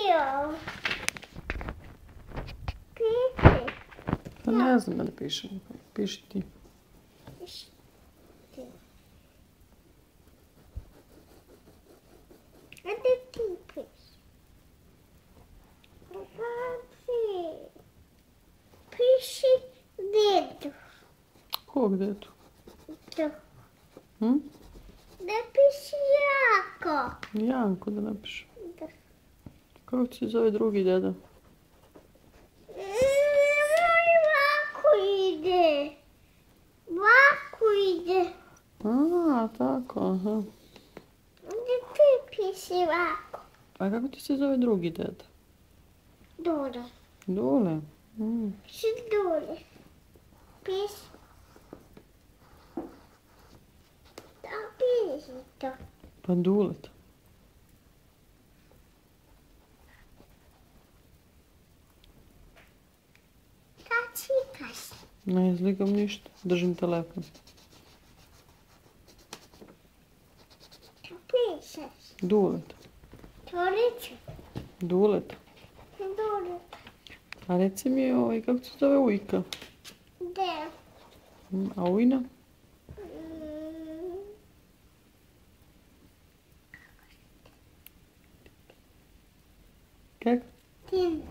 Pio. Piši. Pa ne znam da pišem. Piši ti. Piši ti. Ajde ti piši. Babi. Piši dedu. Kog dedu? To. Hm? Da piši jako. Janko da napišem. Da. Kako ti se zove drugi deda? Ovako ide. Ovako ide. A, tako, aha. Da ti piši ovako. A kako ti se zove drugi deda? Dole. Dole. Piši dole. Piši. Da piši to. Pa Dulet. Kad čikaš? Ne izlikam ništa. Držim telefon. Što pišeš? Dulet. Tvoriću. Dulet. Dole. A reci mi, kako se zove ujka? De. A ujna? Kako? Tin.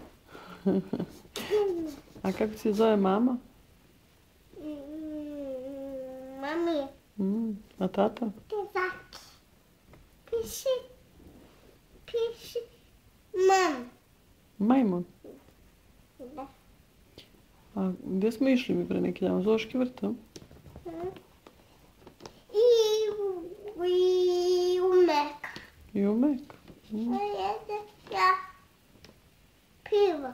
A kako se zove mama? Mami. A tata? Tezaki. Piši. Piši. Mam. Majmun. Da. A gdje smo išli mi pre neki dan? U zoološki vrt, a? I umek. I u Mek. Jede ja pivo.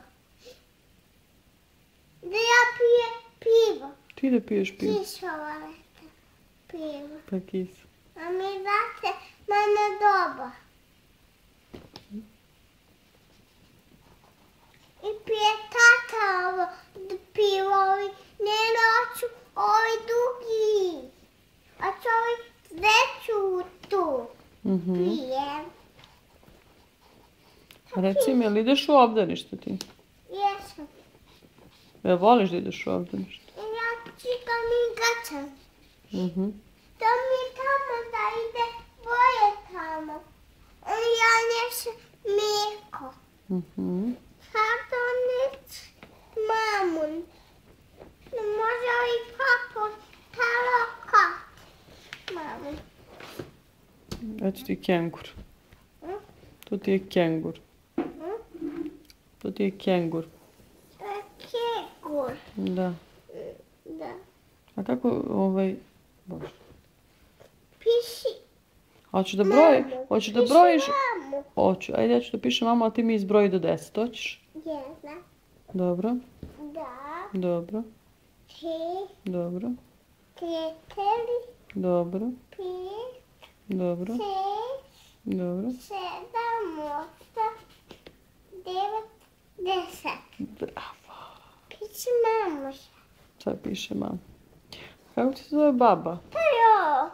Da ja pijem pivo. Ti da piješ pivo? Kišova pivo. Pa kis. A mi date mene doba. I pije tata ovo pivo, ovi ne noću, ovi dugi. A čo ovi sveću tu pijem. A reci mi, jel ideš u obdanište ti? Jesam. Jel voliš da ideš u obdanište? Ja čekam i gačam. To mi je tamo da ide boje tamo. Ja nesem mlijeko. Sad donet mamun. Može i papu talokat. Mamun. Eto ti kengur. To ti je kengur. To ti je kengur. Kegur. Da. Da. A kako, Bože. Piši. Hoćeš da Piši brojiš? mamu. Hoću. Ajde, ja ću da pišem mamu, a ti mi izbroji do 10, hoćeš? Jedna. Dobro, Da. dobro, Tri. dobro, Četiri. dobro, Pet. dobro, Šest. dobro. 7, 8, 9, 10. Bravo. Piši mamu. Sad piše mama. Kako ti se zove baba? Tajo.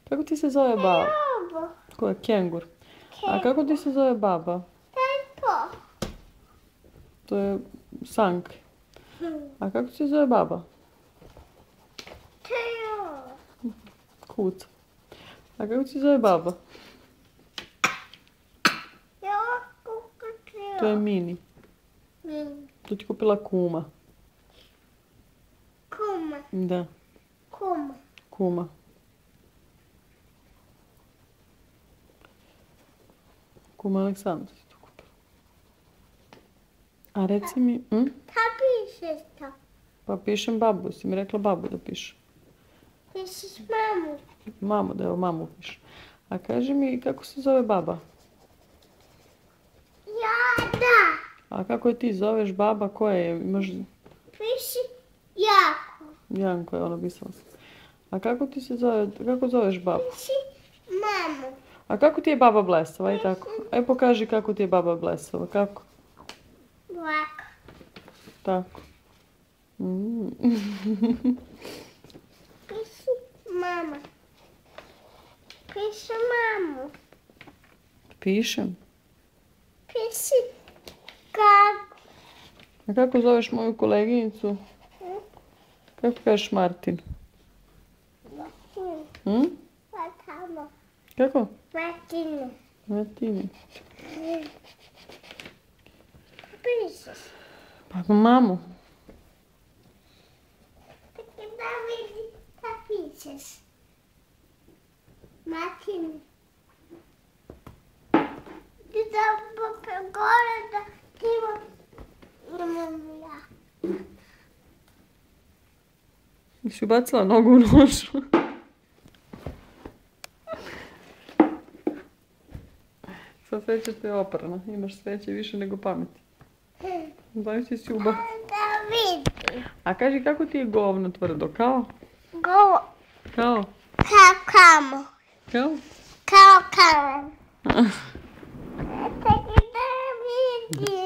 Kako ti se zove baba? Ovo. Ko je kengur? A kako ti se zove baba? Taj to. To je Sank. A kako ti se zove baba? Tajo. Kuca. A kako ti se zove baba? Ja kukatio. To je Mini. To ti kupila kuma. Kuma. Da, Kuma. kuma. Kuma Aleksandra si to kupila. A reci mi, Ta pišeš to. pa pišem babu, si mi rekla babu da pišem. Pišeš mamu. Mamu, da evo mamu pišem. A kaži mi kako se zove baba? Ja da. A kako je ti zoveš baba, koja je? Imaš Piši jako. Janko je ono pisala. A kako ti se zove, kako zoveš babu? Piši mamu. A kako ti je baba Blesava i tako? Aj pokaži kako ti je baba Blesava, kako? Ovako. Tako. Piši mama. Piši mamu. Pišem. Piši A kako zoveš moju koleginicu? Kako kažeš Martin? Hm? Pa tamo. Kako? Martinu. Martini. Pišeš. Pa mamu. Tako da vidi da pišeš. Martinu. Ti da gore da ti imam ja. Si ubacila nogu u nožu. Sva sveća te je oprana. Imaš sveće više nego pameti. Znači si uba. Da vidi. A kaži kako ti je govno tvrdo? Kao? Go. Kao? Kao kamo. Kao? Kao kamo. Tako da vidi.